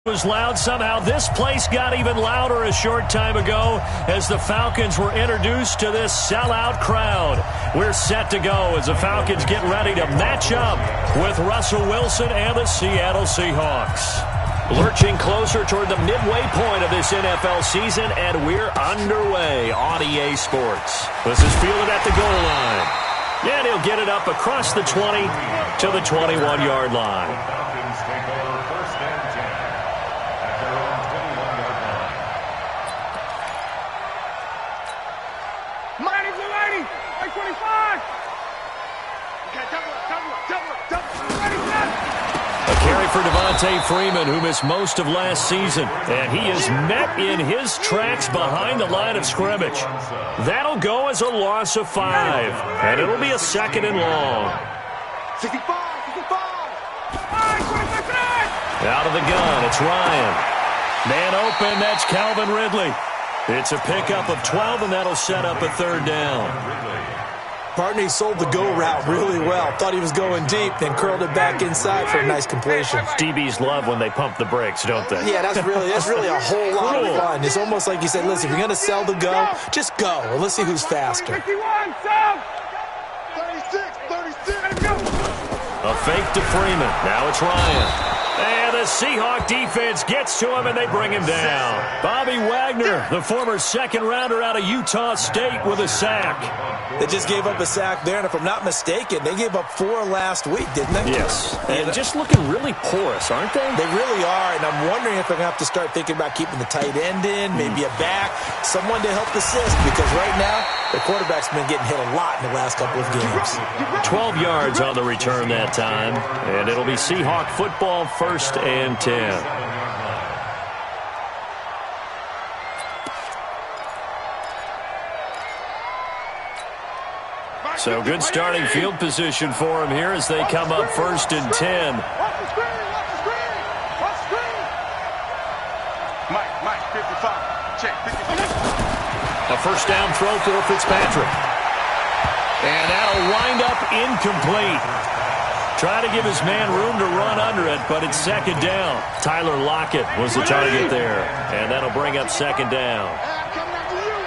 Was loud. Somehow this place got even louder a short time ago as the Falcons were introduced to this sellout crowd. We're set to go as the Falcons get ready to match up with Russell Wilson and the Seattle Seahawks. Lurching closer toward the midway point of this NFL season, and we're underway on EA Sports. This is fielded at the goal line. And he'll get it up across the 20 to the 21-yard line. For Devontae Freeman, who missed most of last season. And he is met in his tracks behind the line of scrimmage. That'll go as a loss of 5. And it'll be a 2nd and long. 65. Out of the gun, it's Ryan. Man open, that's Calvin Ridley. It's a pickup of 12, and that'll set up a 3rd down. Partner, he sold the go route really well. Thought he was going deep, then curled it back inside for a nice completion. DBs love when they pump the brakes, don't they? Yeah, that's really a whole lot of fun. It's almost like you said, listen, if you're going to sell the go, just go. Well, let's see who's faster. 51, 36, a fake to Freeman. Now it's Ryan. And the Seahawk defense gets to him, and they bring him down. Bobby Wagner, the former 2nd-rounder out of Utah State, with a sack. They just gave up a sack there, and if I'm not mistaken, they gave up 4 last week, didn't they? Yes. And just looking really porous, aren't they? They really are, and I'm wondering if they're going to have to start thinking about keeping the tight end in, maybe a back, someone to help assist, because right now, the quarterback's been getting hit a lot in the last couple of games. 12 yards on the return that time, and it'll be Seahawk football, 1st and 10. So good starting field position for him here as they come up 1st and 10. Mike, 55. Check, 55. A 1st down throw for Fitzpatrick. And that'll wind up incomplete. Try to give his man room to run under it, but it's 2nd down. Tyler Lockett was the target there, and that'll bring up 2nd down. I'm coming after you.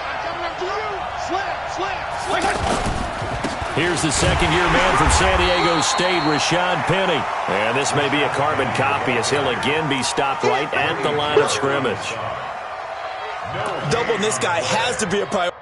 Slam. Here's the 2nd-year man from San Diego State, Rashad Penny. And this may be a carbon copy as he'll again be stopped right at the line of scrimmage. Doubling this guy has to be a priority.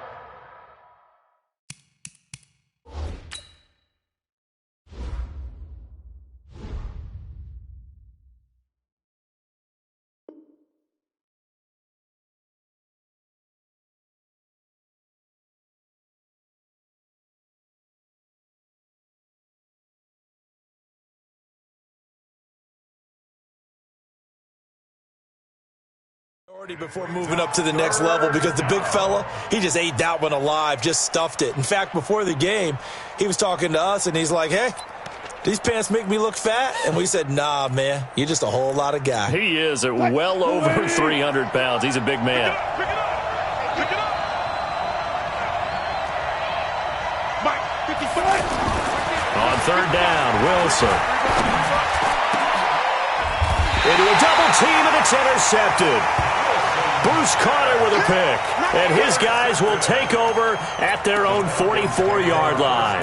Before moving up to the next level, because the big fella, he just ate that one alive, just stuffed it. In fact, before the game, he was talking to us, and he's like, hey, these pants make me look fat? And we said, nah, man, you're just a whole lot of guy. He is at well over 300 pounds. He's a big man. Pick it up. Mike, 55. On 3rd down, Wilson. Into a double team, and it's intercepted. Bruce Carter with a pick, and his guys will take over at their own 44-yard line.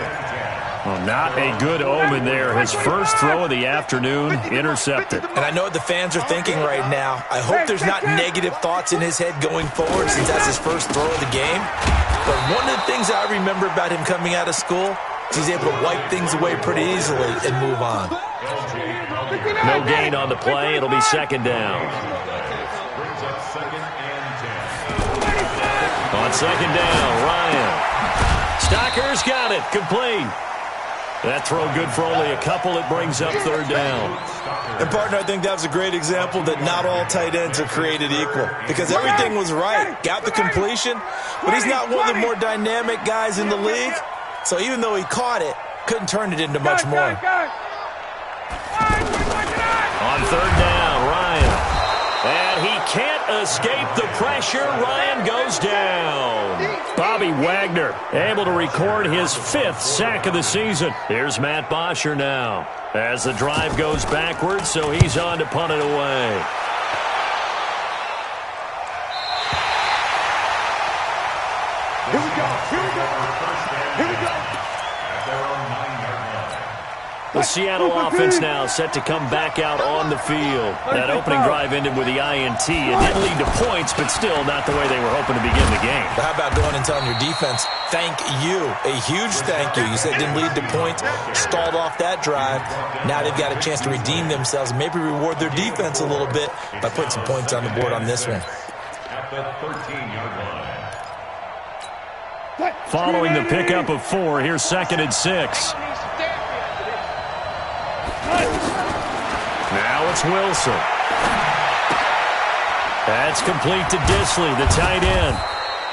Well, not a good omen there. His first throw of the afternoon intercepted. And I know what the fans are thinking right now. I hope there's not negative thoughts in his head going forward since that's his first throw of the game. But one of the things I remember about him coming out of school is he's able to wipe things away pretty easily and move on. No gain on the play. It'll be 2nd down. On 2nd down, Ryan. Stocker's got it. Complete. That throw good for only a couple. It brings up 3rd down. And, partner, I think that was a great example that not all tight ends are created equal. Because everything was right. Got the completion. But he's not one of the more dynamic guys in the league. So even though he caught it, couldn't turn it into much more. On 3rd down, Ryan. And he can't escape the pressure. Ryan goes down. Bobby Wagner able to record his 5th sack of the season. Here's Matt Bosher now as the drive goes backwards, so he's on to punt it away. Here we go. Here we go. Here we go. The Seattle offense now set to come back out on the field. That opening drive ended with the INT. It didn't lead to points, but still not the way they were hoping to begin the game. But how about going and telling your defense, thank you, a huge thank you. You said it didn't lead to points, stalled off that drive. Now they've got a chance to redeem themselves and maybe reward their defense a little bit by putting some points on the board on this one. At the 13-yard line. Following the pickup of 4, here's 2nd and 6. Now it's Wilson. That's complete to Disley, the tight end.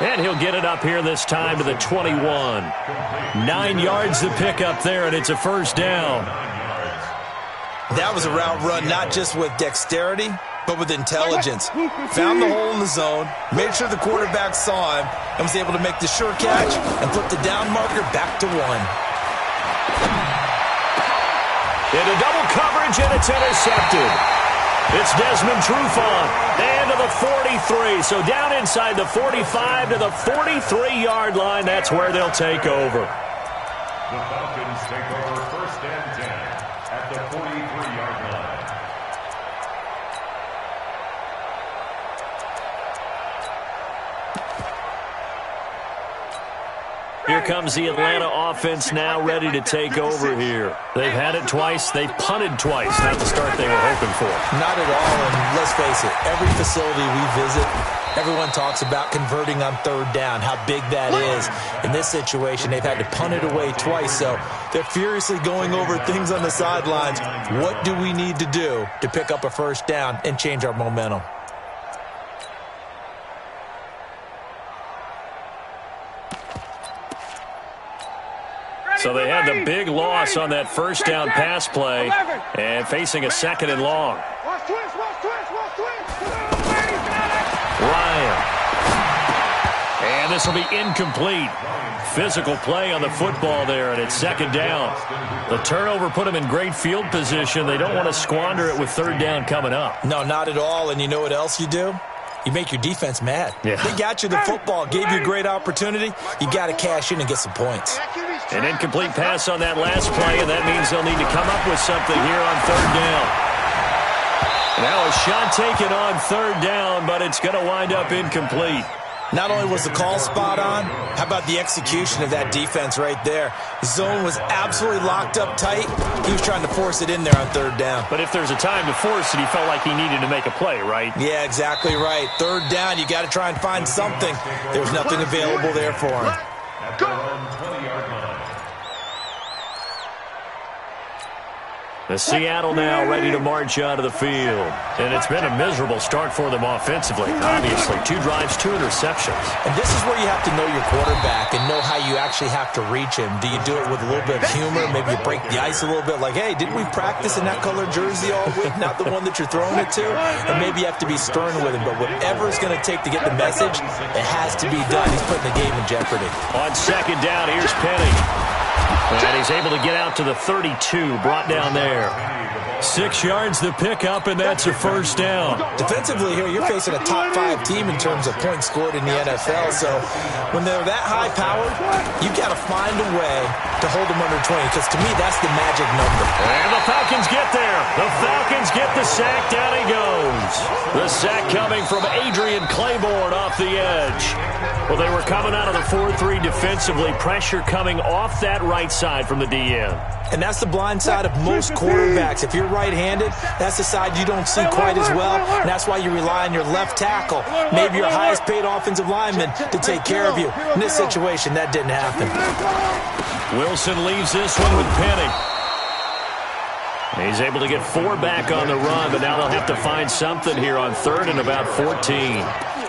And he'll get it up here this time to the 21. 9 yards to pick up there, and it's a first down. That was a route run not just with dexterity, but with intelligence. Found the hole in the zone, made sure the quarterback saw him, and was able to make the sure catch and flip the down marker back to 1. Into double coverage, and it's intercepted. It's Desmond Trufant, and to the 43. So down inside the 45 to the 43-yard line. That's where they'll take over. The Falcons take over 1st and 10 at the 43-yard line. Here comes the Atlanta offense now ready to take over here. They've had it twice. They've punted twice. Not the start they were hoping for. Not at all, and let's face it, every facility we visit, everyone talks about converting on 3rd down, how big that is. In this situation, they've had to punt it away twice, so they're furiously going over things on the sidelines. What do we need to do to pick up a first down and change our momentum? So they had the big loss on that first down pass play and facing a 2nd and long. Ryan. And this will be incomplete. Physical play on the football there, and it's 2nd down. The turnover put them in great field position. They don't want to squander it with 3rd down coming up. No, not at all, and you know what else you do? You make your defense mad. Yeah. They got you the football, gave you a great opportunity. You got to cash in and get some points. An incomplete pass on that last play, and that means they'll need to come up with something here on 3rd down. Now a shot taken on 3rd down, but it's going to wind up incomplete. Not only was the call spot on, how about the execution of that defense right there? Zone was absolutely locked up tight. He was trying to force it in there on 3rd down. But if there's a time to force it, he felt like he needed to make a play, right? Yeah, exactly right. 3rd down, you got to try and find something. There was nothing available there for him. Go! 20-yard line. The Seattle now ready to march out of the field. And it's been a miserable start for them offensively. Obviously, 2 drives, 2 interceptions. And this is where you have to know your quarterback and know how you actually have to reach him. Do you do it with a little bit of humor? Maybe you break the ice a little bit like, hey, didn't we practice in that color jersey all week? Not the one that you're throwing it to? Or maybe you have to be stern with him. But whatever it's going to take to get the message, it has to be done. He's putting the game in jeopardy. On 2nd down, here's Penny. And he's able to get out to the 32, brought down there. 6 yards to pick up, and that's a first down. Defensively here, you're facing a top 5 team in terms of points scored in the NFL. So when they're that high-powered, you've got to find a way to hold them under 20, because to me, that's the magic number. And the Falcons get there. The Falcons get the sack. Down he goes. The sack coming from Adrian Claiborne off the edge. Well, they were coming out of the 4-3 defensively. Pressure coming off that right side from the DN. And that's the blind side of most quarterbacks. If you're right-handed, that's the side you don't see quite as well. And that's why you rely on your left tackle, maybe your highest-paid offensive lineman, to take care of you. In this situation, that didn't happen. Wilson leaves this one with Penny. He's able to get 4 back on the run, but now they'll have to find something here on 3rd and about 14.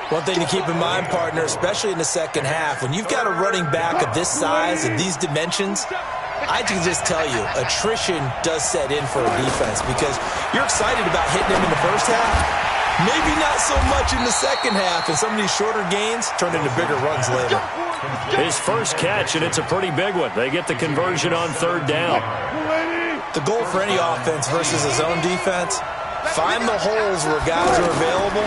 One thing to keep in mind, partner, especially in the second half, when you've got a running back of this size and these dimensions, I can just tell you, attrition does set in for a defense, because you're excited about hitting him in the first half, maybe not so much in the second half, and some of these shorter gains turn into bigger runs later. His first catch, and it's a pretty big one. They get the conversion on 3rd down. The goal for any offense versus his own defense, find the holes where guys are available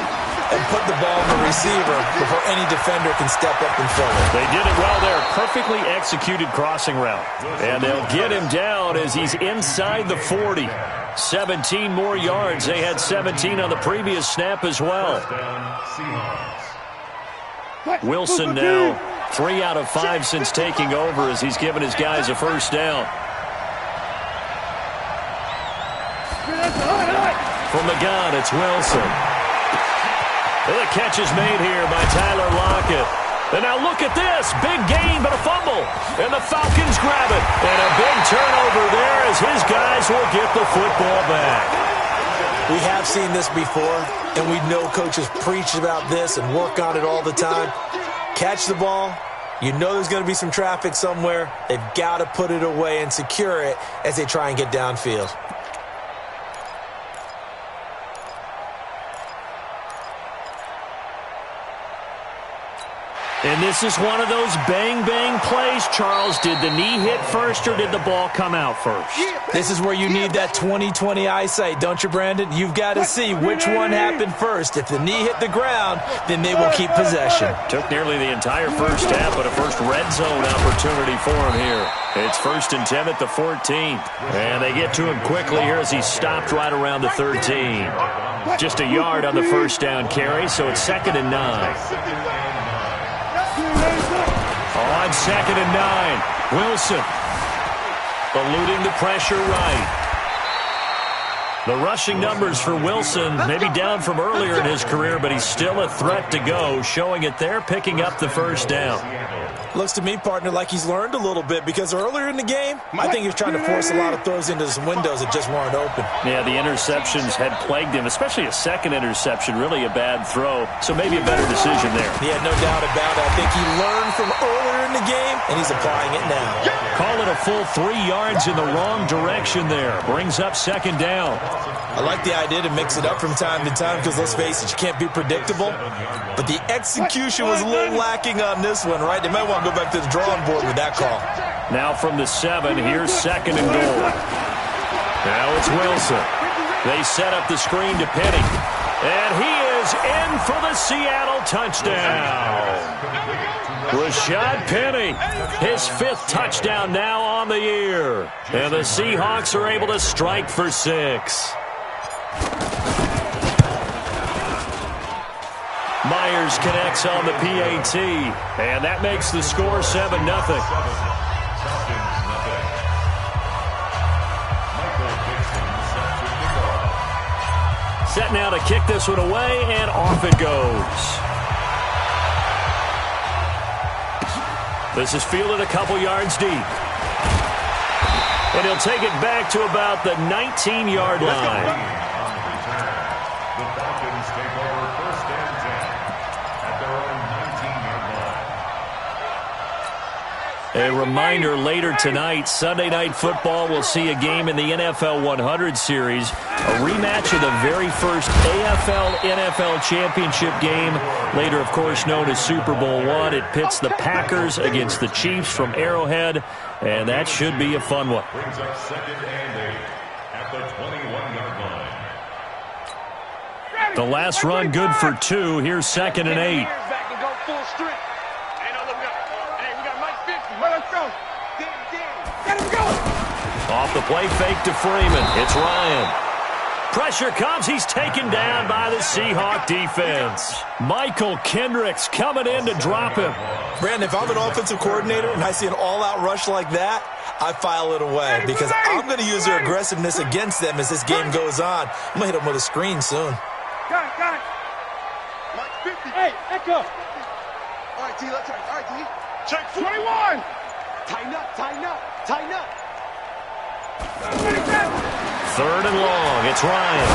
and put the ball in the receiver before any defender can step up and fill it. They did it well there. Perfectly executed crossing route. And they'll get him down as he's inside the 40. 17 more yards. They had 17 on the previous snap as well. Wilson now 3 out of 5 since taking over as he's given his guys a first down. From the gun, it's Wilson. The catch is made here by Tyler Lockett. And now look at this. Big gain, but a fumble. And the Falcons grab it. And a big turnover there as his guys will get the football back. We have seen this before, and we know coaches preach about this and work on it all the time. Catch the ball. You know there's going to be some traffic somewhere. They've got to put it away and secure it as they try and get downfield. And this is one of those bang-bang plays, Charles. Did the knee hit first or did the ball come out first? This is where you need that 20/20 eyesight, don't you, Brandon? You've got to see which one happened first. If the knee hit the ground, then they will keep possession. Took nearly the entire first half, but a first red zone opportunity for him here. It's 1st and 10 at the 14. And they get to him quickly here as he stopped right around the 13. Just a yard on the first down carry, so it's 2nd and 9. On 2nd and 9, Wilson eluding the pressure right. The rushing numbers for Wilson maybe down from earlier in his career, but he's still a threat to go, showing it there, picking up the first down. Looks to me, partner, like he's learned a little bit because earlier in the game, I think he was trying to force a lot of throws into some windows that just weren't open. Yeah, the interceptions had plagued him, especially a second interception, really a bad throw, so maybe a better decision there. Yeah, no doubt about it. I think he learned from earlier in the game, and he's applying it now. Call it a full 3 yards in the wrong direction there. Brings up 2nd down. I like the idea to mix it up from time to time because, let's face it, you can't be predictable. But the execution was a little lacking on this one, right? They might want to go back to the drawing board with that call. Now from the 7, here's 2nd and goal. Now it's Wilson. They set up the screen to Penny. And he is in for the Seattle touchdown. Rashad Penny, his 5th touchdown now on the year. And the Seahawks are able to strike for 6. Myers connects on the PAT, and that makes the score 7-0. Set now to kick this one away, and off it goes. This is fielded a couple yards deep. And he'll take it back to about the 19-yard line. The Falcons take over 1st and 10 at their own 19-yard line. A reminder, later tonight, Sunday Night Football will see a game in the NFL 100 Series, a rematch of the very first AFL-NFL Championship game, later, of course, known as Super Bowl I. It pits the Packers against the Chiefs from Arrowhead, and that should be a fun one. Brings up 2nd and 8 at the 21-yard line. The last run good for 2. Here's 2nd and 8. Off the play fake to Freeman. It's Ryan. Pressure comes. He's taken down by the Seahawk defense. Michael Kendricks coming in to drop him. Brandon, if I'm an offensive coordinator and I see an all-out rush like that, I file it away because I'm going to use their aggressiveness against them as this game goes on. I'm going to hit them with a screen soon. Got it. Mike 50. Hey, echo. All right, T, let's try. All right, T. Check 21. Tighten up. 3rd and long. It's Ryan.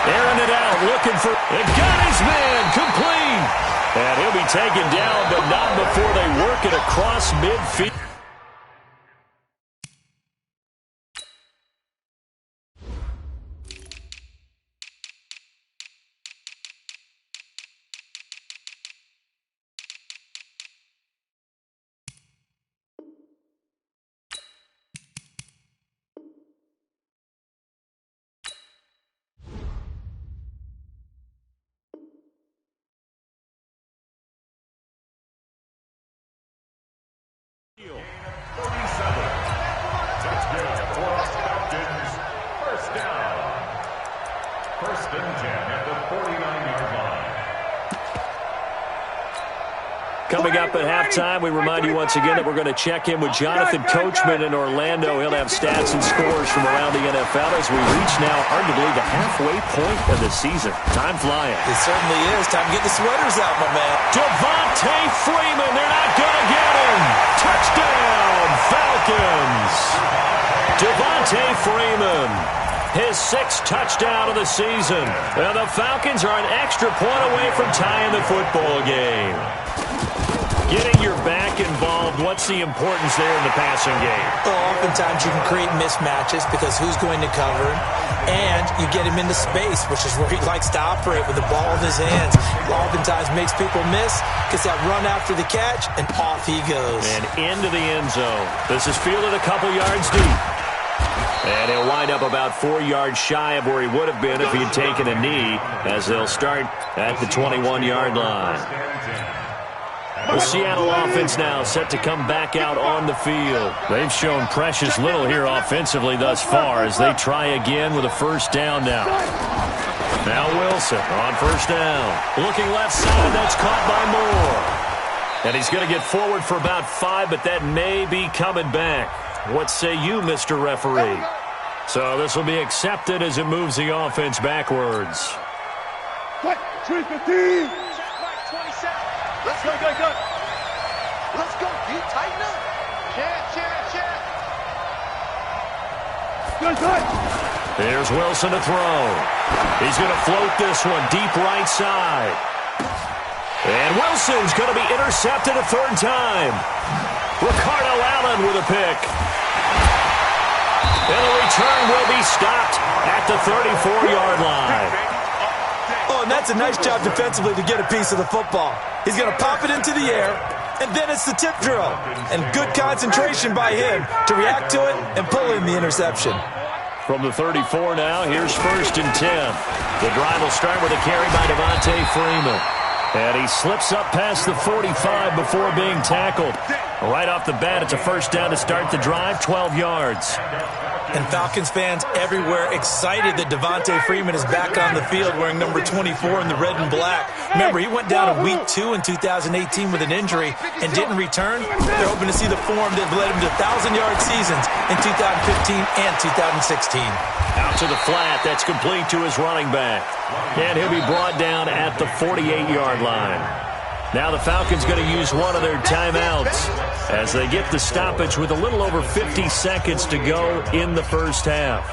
Airing it out, looking for... It got his man complete. And he'll be taken down, but not before they work it across midfield. for Falcons. First down. First and 10 at the 49-yard line. Coming up at halftime, we remind you once again that we're going to check in with Jonathan Coachman in Orlando. He'll have stats and scores from around the NFL as we reach now arguably the halfway point of the season. Time flying. It certainly is. Time to get the sweaters out, my man. Devontae Freeman, they're not going to get him. Touchdown, Falcons. Devontae Freeman, his 6th touchdown of the season. And the Falcons are an extra point away from tying the football game. Getting your back involved, what's the importance there in the passing game? Well, oftentimes you can create mismatches because who's going to cover him, and you get him into space, which is where he likes to operate with the ball in his hands. Oftentimes makes people miss, gets that run after the catch, and off he goes. And into the end zone. This is fielded a couple yards deep. And he'll wind up about 4 yards shy of where he would have been if he had taken a knee, as they'll start at the 21-yard line. The Seattle offense now set to come back out on the field. They've shown precious little here offensively thus far as they try again with a first down now. Now Wilson on first down. Looking left side, that's caught by Moore. And he's going to get forward for about 5, but that may be coming back. What say you, Mr. Referee? So this will be accepted as it moves the offense backwards. 315. Let's go, go, go. Let's go, D. Tighten up. Check. Good. There's Wilson to throw. He's going to float this one deep right side. And Wilson's going to be intercepted a 3rd time. Ricardo Allen with a pick. And the return will be stopped at the 34-yard line. Oh, and that's a nice job defensively to get a piece of the football. He's going to pop it into the air, and then it's the tip drill. And good concentration by him to react to it and pull in the interception. From the 34 now, here's 1st and 10. The drive will start with a carry by Devontae Freeman. And he slips up past the 45 before being tackled. Right off the bat, it's a first down to start the drive, 12 yards. And Falcons fans everywhere excited that Devontae Freeman is back on the field wearing number 24 in the red and black. Remember, he went down in week 2 in 2018 with an injury and didn't return. They're hoping to see the form that led him to 1,000-yard seasons in 2015 and 2016. Out to the flat. That's complete to his running back. And he'll be brought down at the 48-yard line. Now the Falcons going to use one of their timeouts as they get the stoppage with a little over 50 seconds to go in the first half.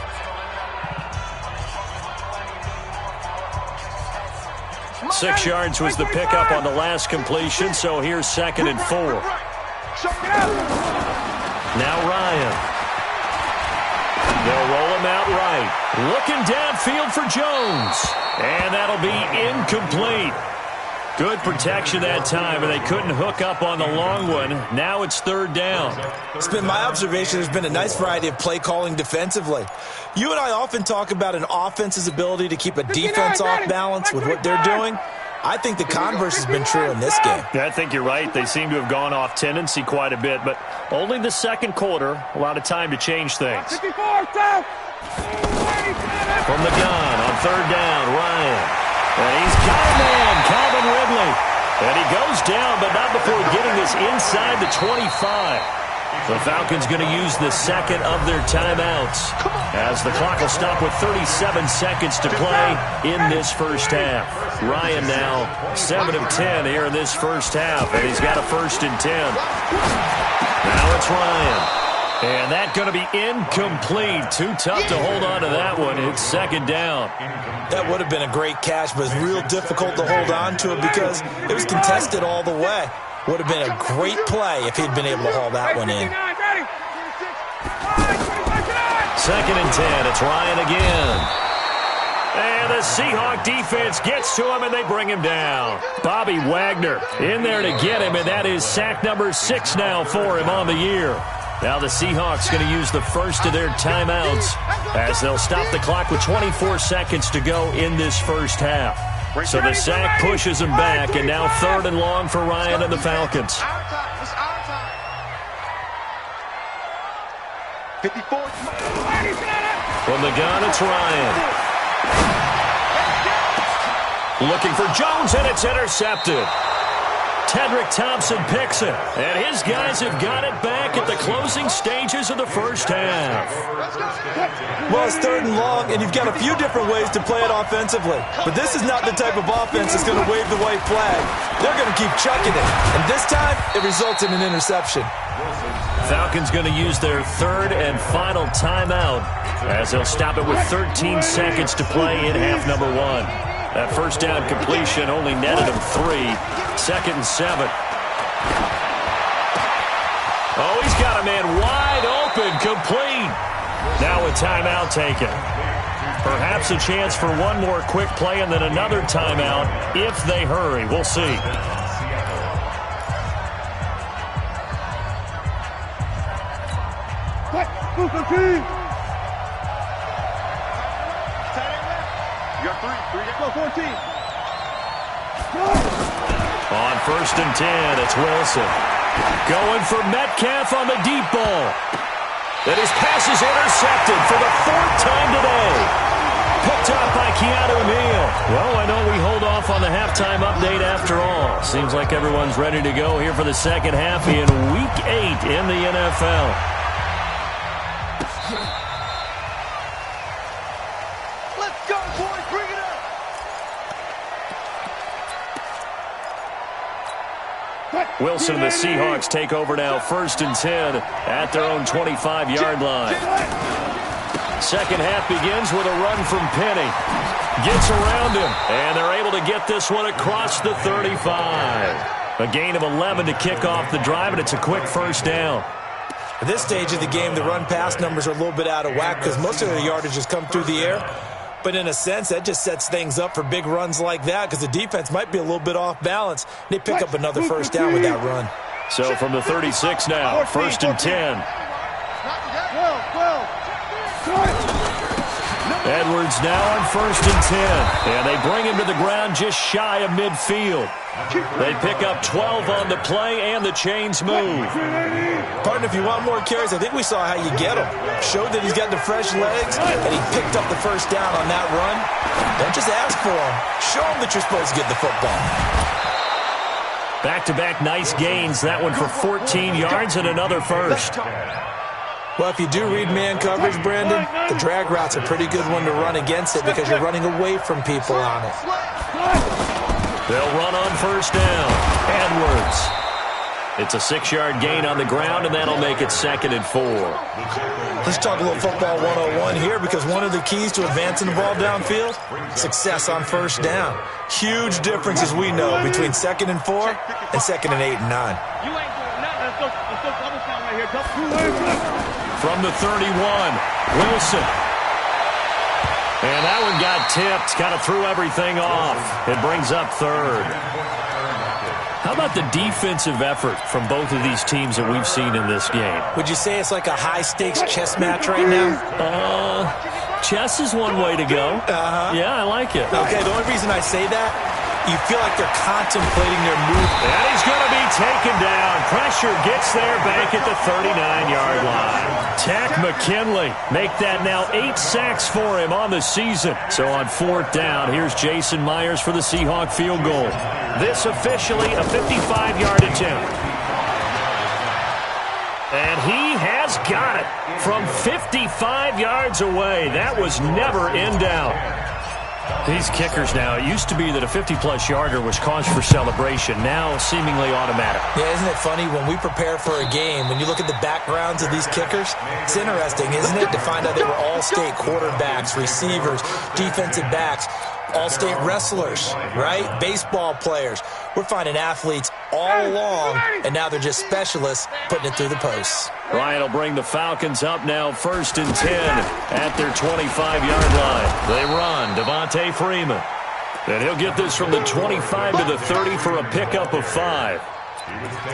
Six yards was the pickup on the last completion, so here's 2nd and 4. Now Ryan. They'll roll him out right. Looking downfield for Jones. And that'll be incomplete. Good protection that time, and they couldn't hook up on the long one. Now it's 3rd down. It's been my observation there's been a nice variety of play calling defensively. You and I often talk about an offense's ability to keep a defense off balance with what they're doing. I think the converse has been true in this game. Yeah, I think you're right. They seem to have gone off tendency quite a bit, but only the 2nd quarter, a lot of time to change things. From the gun on 3rd down, Ryan. And he's got a man, Calvin Ridley. And he goes down, but not before getting this inside the 25. The Falcons going to use the 2nd of their timeouts as the clock will stop with 37 seconds to play in this first half. Ryan now 7 of 10 here in this first half, and he's got a 1st and 10. Now it's Ryan. And that's going to be incomplete. Too tough to hold on to that one. It's 2nd down. That would have been a great catch, but it's real difficult to hold on to it because it was contested all the way. Would have been a great play if he'd been able to haul that one in. 2nd and 10. It's Ryan again. And the Seahawk defense gets to him, and they bring him down. Bobby Wagner in there to get him, and that is sack number 6 now for him on the year. Now the Seahawks going to use the first of their timeouts as they'll stop the clock with 24 seconds to go in this first half. So the sack pushes him back, and now 3rd and long for Ryan and the Falcons. 54. From the gun, it's Ryan. Looking for Jones, and it's intercepted. Tedrick Thompson picks it, and his guys have got it back at the closing stages of the first half. Well, it's 3rd and long, and you've got a few different ways to play it offensively. But this is not the type of offense that's going to wave the white flag. They're going to keep chucking it, and this time it results in an interception. Falcons going to use their 3rd and final timeout as they'll stop it with 13 seconds to play in half number 1. That first down completion only netted him 3. 2nd and 7. Oh, he's got a man wide open, complete. Now a timeout taken. Perhaps a chance for one more quick play and then another timeout if they hurry. We'll see. You got 3. Go 14. On 1st and 10, it's Wilson. Going for Metcalf on the deep ball. And his pass is intercepted for the 4th time today. Picked up by Keanu Neal. Well, I know we hold off on the halftime update after all. Seems like everyone's ready to go here for the second half in Week 8 in the NFL. Wilson and the Seahawks take over now, 1st and 10 at their own 25-yard line. Second half begins with a run from Penny. Gets around him, and they're able to get this one across the 35. A gain of 11 to kick off the drive, and it's a quick first down. At this stage of the game, the run-pass numbers are a little bit out of whack because most of their yardage has come through the air. But in a sense, that just sets things up for big runs like that because the defense might be a little bit off balance. They pick up another first down with that run. So from the 36 now, 1st and 10. Edwards now on 1st and 10. And they bring him to the ground just shy of midfield. They pick up 12 on the play, and the chains move. Partner, if you want more carries, I think we saw how you get him. Showed that he's got the fresh legs, and he picked up the first down on that run. Don't just ask for him. Show him that you're supposed to get the football. Back-to-back nice gains. That one for 14 yards and another first. Well, if you do read man coverage, Brandon, the drag route's a pretty good one to run against it because you're running away from people on it. They'll run on first down. Edwards. It's a 6-yard gain on the ground, and that'll make it 2nd and 4. Let's talk a little football 101 here because one of the keys to advancing the ball downfield, success on first down. Huge difference, as we know, between 2nd and 4 and 2nd and 8 and 9. You ain't doing nothing. Let's go double count right here. From the 31, Wilson. And that one got tipped, kind of threw everything off. It brings up 3rd. How about the defensive effort from both of these teams that we've seen in this game? Would you say it's like a high-stakes chess match right now? Chess is one way to go. Yeah, I like it. Okay, the only reason I say that, you feel like they're contemplating their move. And he's going to be taken down. Pressure gets there back at the 39-yard line. Tack McKinley make that now 8 sacks for him on the season. So on 4th down, here's Jason Myers for the Seahawk field goal. This officially a 55-yard attempt. And he has got it from 55 yards away. That was never in doubt. These kickers now, it used to be that a 50-plus yarder was cause for celebration. Now seemingly automatic. Yeah, isn't it funny when we prepare for a game, when you look at the backgrounds of these kickers, it's interesting, isn't it, to find out they were all-state quarterbacks, receivers, defensive backs, all-state wrestlers, right? Baseball players. We're finding athletes all along, and now they're just specialists putting it through the posts. Ryan will bring the Falcons up now 1st and 10 at their 25-yard line. They run. Devontae Freeman. And he'll get this from the 25 to the 30 for a pickup of 5.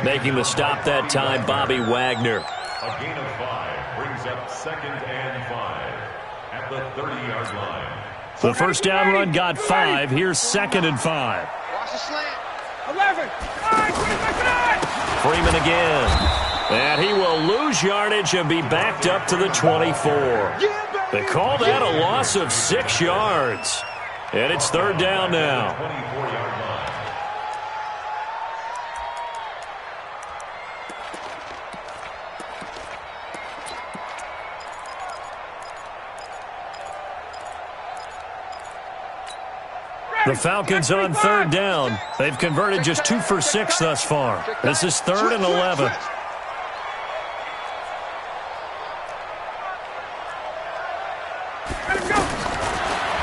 Making the stop that time, Bobby Wagner. A gain of 5 brings up 2nd and 5 at the 30-yard line. The first down run got 5. Here's 2nd and 5. Watch the slant. 11. 9. Freeman again. And he will lose yardage and be backed up to the 24. They call that a loss of 6 yards. And it's third down now. The Falcons on third down. They've converted just 2 for 6 thus far. This is 3rd and 11.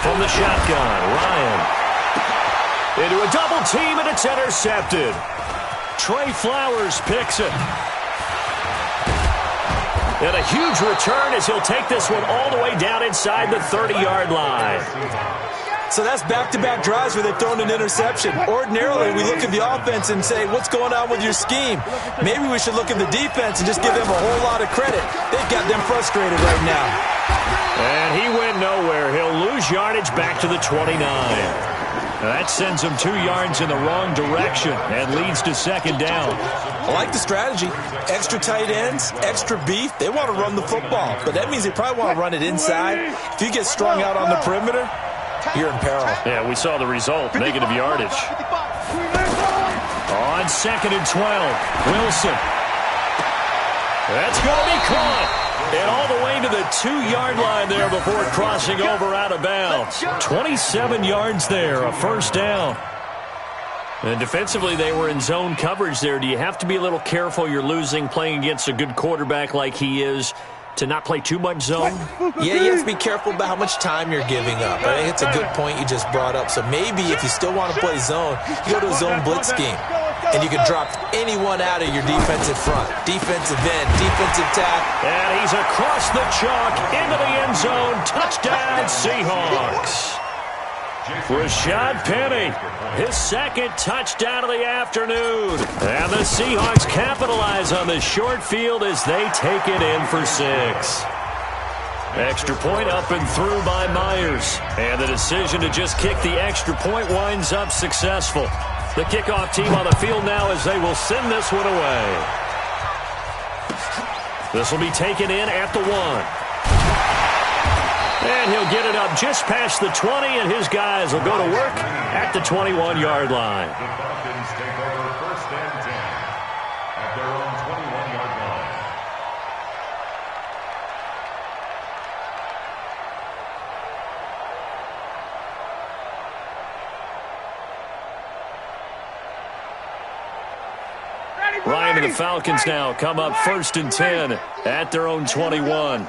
From the shotgun, Ryan. Into a double team, and it's intercepted. Trey Flowers picks it. And a huge return as he'll take this one all the way down inside the 30-yard line. So that's back-to-back drives where they've thrown an interception. Ordinarily, we look at the offense and say, what's going on with your scheme? Maybe we should look at the defense and just give them a whole lot of credit. They've got them frustrated right now. And he went nowhere. He'll lose yardage back to the 29. That sends him 2 yards in the wrong direction and leads to second down. I like the strategy. Extra tight ends, extra beef. They want to run the football, but that means they probably want to run it inside. If you get strung out on the perimeter, you're in peril. Yeah, we saw the result, negative yardage. On 2nd and 12, Wilson. That's going to be caught. And all the way to the 2-yard line there before crossing over out of bounds. 27 yards there, a first down. And defensively, they were in zone coverage there. Do you have to be a little careful? You're losing playing against a good quarterback like he is, to not play too much zone? Yeah, you have to be careful about how much time you're giving up. I think it's a good point you just brought up. So maybe if you still want to play zone, you go to a zone blitz scheme. And you can drop anyone out of your defensive front. Defensive end, defensive tackle. And he's across the chalk into the end zone. Touchdown, Seahawks. Rashad Penny, his second touchdown of the afternoon. And the Seahawks capitalize on the short field as they take it in for 6. Extra point up and through by Myers. And the decision to just kick the extra point winds up successful. The kickoff team on the field now as they will send this one away. This will be taken in at the 1. And he'll get it up just past the 20, and his guys will go to work at the 21-yard line. The Falcons take over 1st and 10 at their own 21-yard line. Ryan and the Falcons now come up 1st and 10 at their own 21.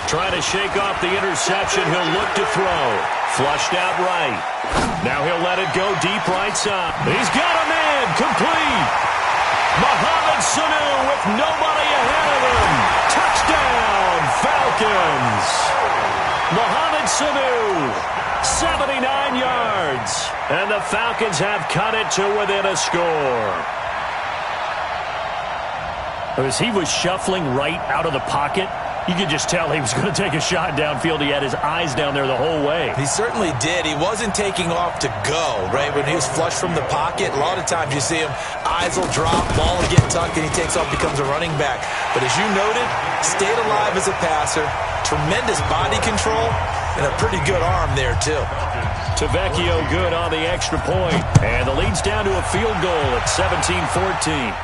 Trying to shake off the interception. He'll look to throw. Flushed out right. Now he'll let it go deep right side. He's got a man. Complete. Mohamed Sanu with nobody ahead of him. Touchdown, Falcons. Mohamed Sanu, 79 yards. And the Falcons have cut it to within a score. As he was shuffling right out of the pocket, you could just tell he was going to take a shot downfield. He had his eyes down there the whole way. He certainly did. He wasn't taking off to go, right? When he was flushed from the pocket, a lot of times you see him, eyes will drop, ball will get tucked, and he takes off, becomes a running back. But as you noted, stayed alive as a passer, tremendous body control, and a pretty good arm there, too. Tavecchio good on the extra point. And the lead's down to a field goal at 17-14.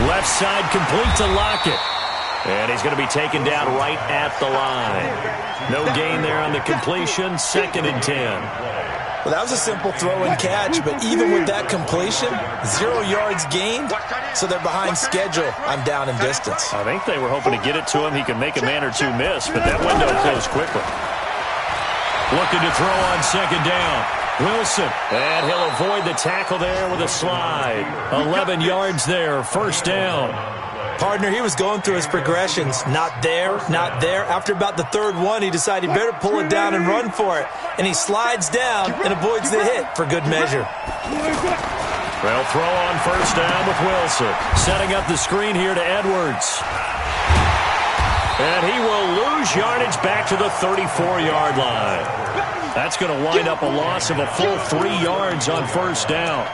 Left side complete to Lockett. And he's going to be taken down right at the line. No gain there on the completion. 2nd and 10. Well, that was a simple throw and catch, but even with that completion, 0 yards gained, so they're behind schedule. I'm down in distance. I think they were hoping to get it to him. He could make a man or two miss, but that window closed quickly. Looking to throw on 2nd down. Wilson, and he'll avoid the tackle there with a slide. 11 yards there, first down. Partner, he was going through his progressions. Not there, not there. After about the third one, he decided he better pull it down and run for it. And he slides down and avoids the hit for good measure. They'll throw on first down with Wilson. Setting up the screen here to Edwards. And he will lose yardage back to the 34-yard line. That's going to wind up a loss of a full 3 yards on first down.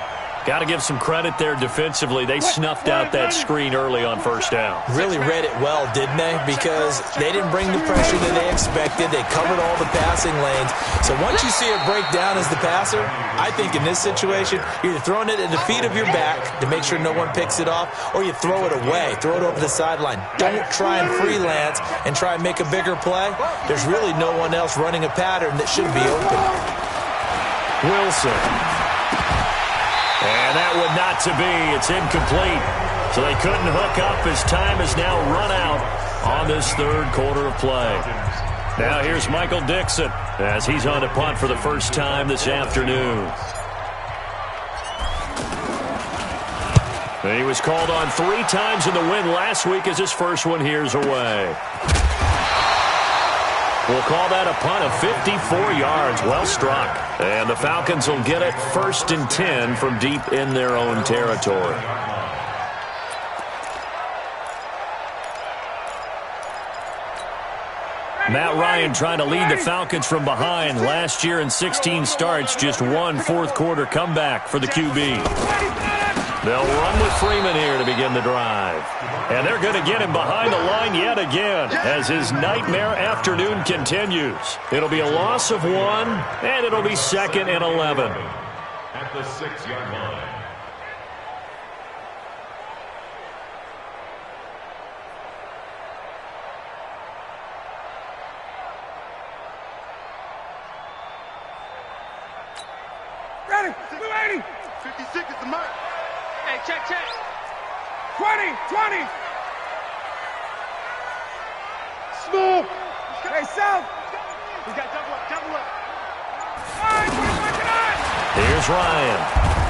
Got to give some credit there defensively. They snuffed out that screen early on first down. Really read it well, didn't they? Because they didn't bring the pressure that they expected. They covered all the passing lanes. So once you see it break down as the passer, I think in this situation, you're either throwing it at the feet of your back to make sure no one picks it off, or you throw it away, throw it over the sideline. Don't try and freelance and try and make a bigger play. There's really no one else running a pattern that should be open. Wilson. And that would not to be. It's incomplete. So they couldn't hook up as time has now run out on this third quarter of play. Now here's Michael Dixon as he's on to punt for the first time this afternoon. He was called on 3 times in the win last week as his first one here's away. We'll call that a punt of 54 yards. Well struck. And the Falcons will get it 1st and 10 from deep in their own territory. Matt Ryan trying to lead the Falcons from behind. Last year in 16 starts, just 1 fourth-quarter comeback for the QB. They'll run with Freeman here to begin the drive. And they're going to get him behind the line yet again as his nightmare afternoon continues. It'll be a loss of 1, and it'll be 2nd and 11. At the 6-yard line. Ready, 280. 56 is the mark. Hey, check. 20. Smooth. Hey, South. He's got double up. All right, 25. Here's Ryan.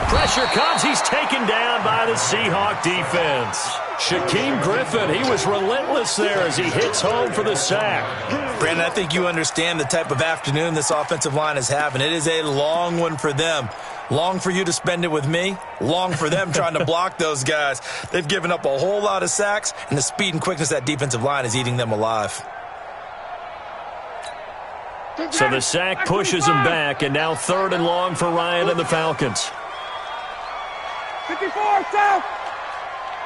Pressure comes. He's taken down by the Seahawk defense. Shaquem Griffin, he was relentless there as he hits home for the sack. Brandon, I think you understand the type of afternoon this offensive line is having. It is a long one for them. Long for you to spend it with me. Long for them trying to block those guys. They've given up a whole lot of sacks, and the speed and quickness of that defensive line is eating them alive. So the sack pushes him back, and now 3rd and long for Ryan and the Falcons. 54, South.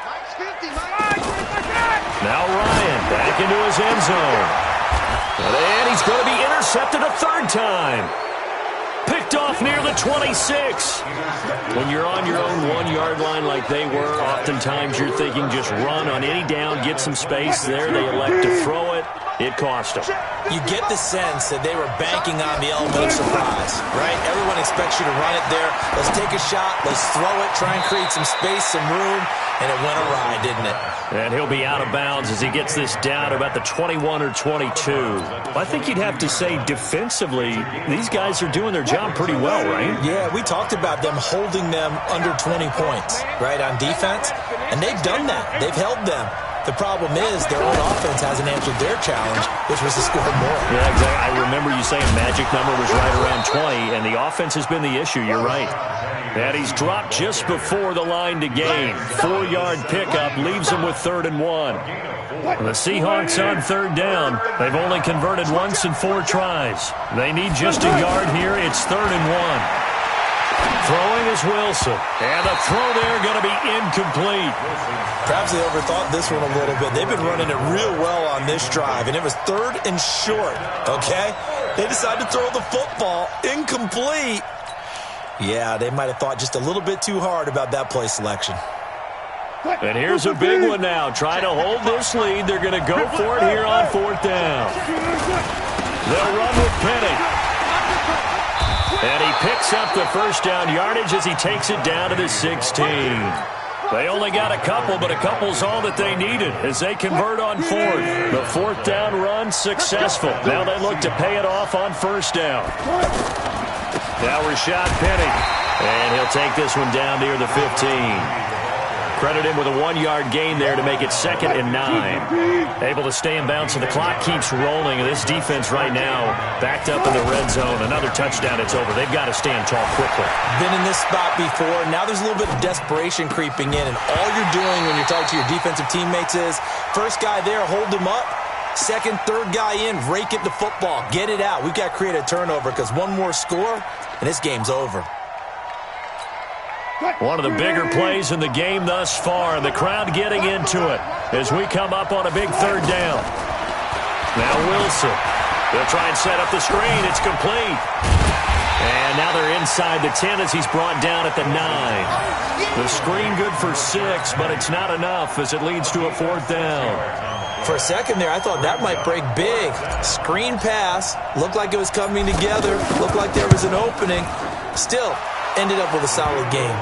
Mike's 50, Now Ryan back into his end zone. And he's going to be intercepted a 3rd time. Picked off near the 26. When you're on your own 1-yard line like they were, oftentimes you're thinking just run on any down, get some space there. They elect to throw it. It cost them. You get the sense that they were banking on the element of surprise, right? Everyone expects you to run it there. Let's take a shot. Let's throw it. Try and create some space, some room. And it went awry, didn't it? And he'll be out of bounds as he gets this down about the 21 or 22. I think you'd have to say defensively, these guys are doing their job pretty well, right? Yeah, we talked about them holding them under 20 points, right, on defense. And they've done that. They've held them. The problem is their own offense hasn't answered their challenge, which was to score more. Yeah, exactly. I remember you saying magic number was right around 20, and the offense has been the issue. You're right. And he's dropped just before the line to gain. 4-yard pickup leaves him with 3rd and 1. The Seahawks on 3rd down. They've only converted once in 4 tries. They need just a yard here. It's 3rd and 1. Throwing is Wilson. And the throw there going to be incomplete. Perhaps they overthought this one a little bit. They've been running it real well on this drive, and it was 3rd and short, okay? They decided to throw the football incomplete. Yeah, they might have thought just a little bit too hard about that play selection. And here's a big one now. Trying to hold this lead. They're going to go for it here on 4th down. They'll run with Penny. And he picks up the first down yardage as he takes it down to the 16. They only got a couple, but a couple's all that they needed as they convert on 4th. The 4th down run successful. Now they look to pay it off on 1st down. Now Rashad Penny. And he'll take this one down near the 15. Credit him with a 1-yard gain there to make it 2nd and 9. Able to stay in bounds, so the clock keeps rolling. And this defense right now backed up in the red zone. Another touchdown, it's over. They've got to stand tall quickly. Been in this spot before. Now there's a little bit of desperation creeping in. And all you're doing when you're talking to your defensive teammates is, first guy there, hold him up. Second, third guy in, rake it to football. Get it out. We've got to create a turnover because one more score, and this game's over. One of the bigger plays in the game thus far, and the crowd getting into it as we come up on a big 3rd down. Now Wilson. They'll try and set up the screen. It's complete. And now they're inside the 10 as he's brought down at the 9. The screen good for 6, but it's not enough as it leads to a 4th down. For a second there, I thought that might break big. Screen pass. Looked like it was coming together. Looked like there was an opening. Still ended up with a solid game.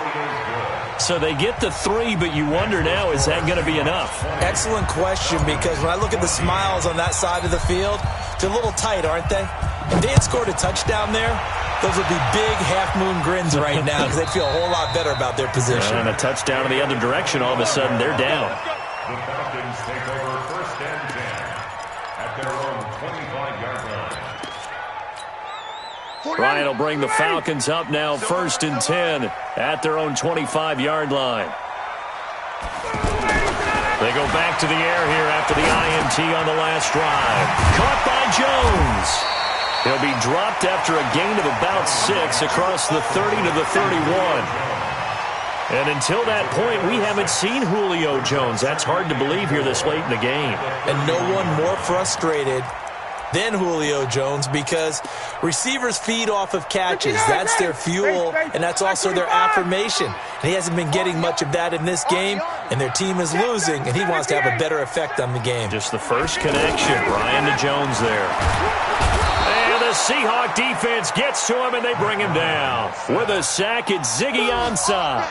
So they get the 3, but you wonder now, is that going to be enough? Excellent question, because when I look at the smiles on that side of the field, they're a little tight, aren't they? If they had scored a touchdown there, those would be big half-moon grins right now because they'd feel a whole lot better about their position. And a touchdown in the other direction, all of a sudden, they're down. The Falcons take over 1st and 10 at their own 25-yard line. Ryan will bring the Falcons up now 1st and 10 at their own 25-yard line. They go back to the air here after the INT on the last drive. Caught by Jones. He'll be dropped after a gain of about 6 across the 30 to the 31. And until that point, we haven't seen Julio Jones. That's hard to believe here this late in the game. And no one more frustrated than Julio Jones because receivers feed off of catches. That's their fuel, and that's also their affirmation. And he hasn't been getting much of that in this game, and their team is losing, and he wants to have a better effect on the game. Just the first connection, Ryan to Jones there. And the Seahawk defense gets to him, and they bring him down. With a sack, it's Ziggy Ansah.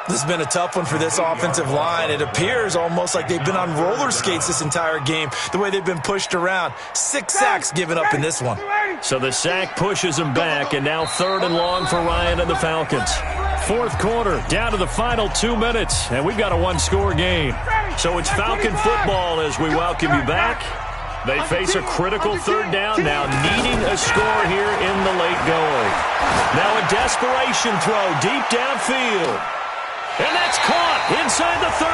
This has been a tough one for this offensive line. It appears almost like they've been on roller skates this entire game, the way they've been pushed around. 6 sacks given up in this one. So the sack pushes them back, and now 3rd and long for Ryan and the Falcons. 4th quarter, down to the final 2 minutes, and we've got a 1-score game. So it's Falcon football as we welcome you back. They face a critical 3rd down, now needing a score here in the late going. Now a desperation throw deep downfield. And that's caught inside the 30.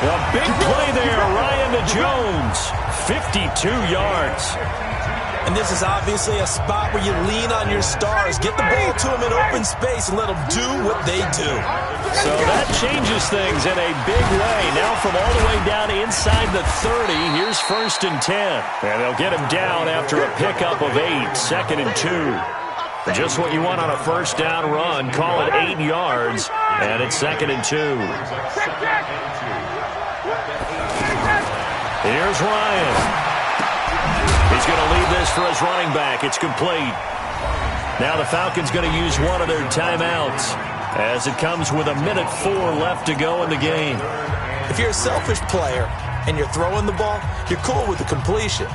A big play there, Ryan to Jones. 52 yards. And this is obviously a spot where you lean on your stars. Get the ball to them in open space and let them do what they do. So that changes things in a big way. Now from all the way down inside the 30, here's 1st and 10. And they'll get him down after a pickup of 8, 2nd and 2. Just what you want on a 1st down run. Call it 8 yards, and it's 2nd and 2. Here's Ryan. He's going to leave this for his running back. It's complete. Now the Falcons going to use one of their timeouts as it comes with 1:04 left to go in the game. If you're a selfish player and you're throwing the ball, you're cool with the completion.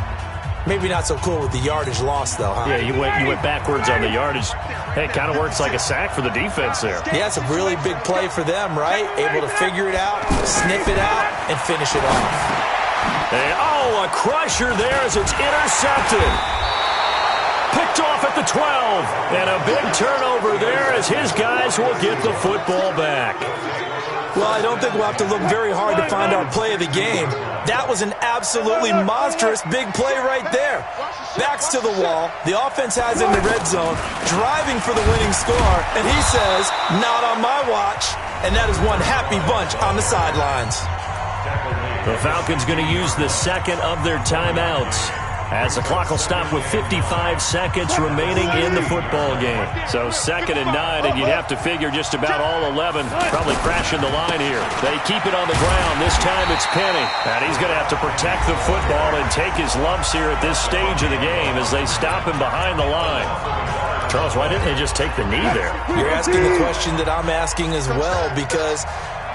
Maybe not so cool with the yardage loss, though, huh? Yeah, you went backwards on the yardage. Hey, it kind of works like a sack for the defense there. Yeah, it's a really big play for them, right? Able to figure it out, sniff it out, and finish it off. And, a crusher there as it's intercepted. Picked off at the 12. And a big turnover there as his guys will get the football back. Well, I don't think we'll have to look very hard to find our play of the game. That was an absolutely monstrous big play right there. Backs to the wall. The offense has in the red zone, driving for the winning score, and he says, not on my watch. And that is one happy bunch on the sidelines. The Falcons going to use the 2nd of their timeouts as the clock will stop with 55 seconds remaining in the football game. So 2nd and 9, and you'd have to figure just about all 11 probably crashing the line here. They keep it on the ground. This time it's Penny. And he's going to have to protect the football and take his lumps here at this stage of the game as they stop him behind the line. Charles, why didn't they just take the knee there? You're asking the question that I'm asking as well, because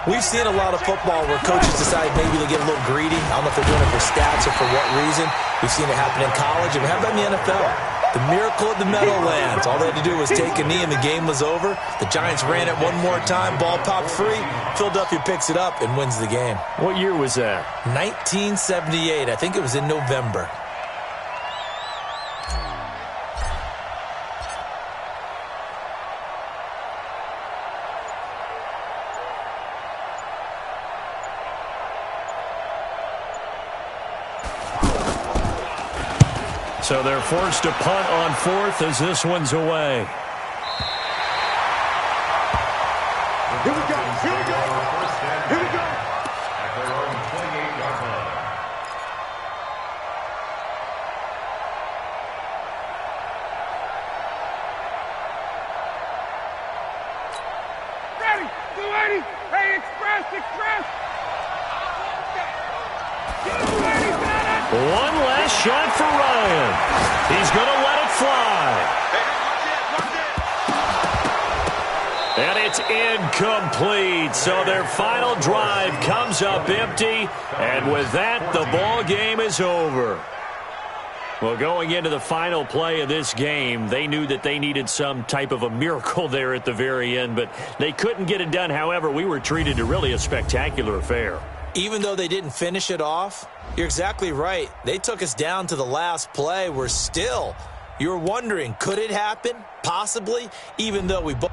we've seen a lot of football where coaches decide maybe they get a little greedy. I don't know if they're doing it for stats or for what reason. We've seen it happen in college, and we have that in the NFL. The miracle of the Meadowlands. All they had to do was take a knee and the game was over. The Giants ran it one more time. Ball popped free. Philadelphia picks it up and wins the game. What year was that? 1978. I think it was in November. So they're forced to punt on fourth as this one's away. Here we go. Here we go. Here we go. At their own 28-yard line. Ready. 280. Hey, express. 280. Got it. One last shot for Ryan. He's going to let it fly. And it's incomplete. So their final drive comes up empty. And with that, the ball game is over. Well, going into the final play of this game, they knew that they needed some type of a miracle there at the very end, but they couldn't get it done. However, we were treated to really a spectacular affair. Even though they didn't finish it off, you're exactly right. They took us down to the last play. You're wondering, could it happen? Possibly, even though we both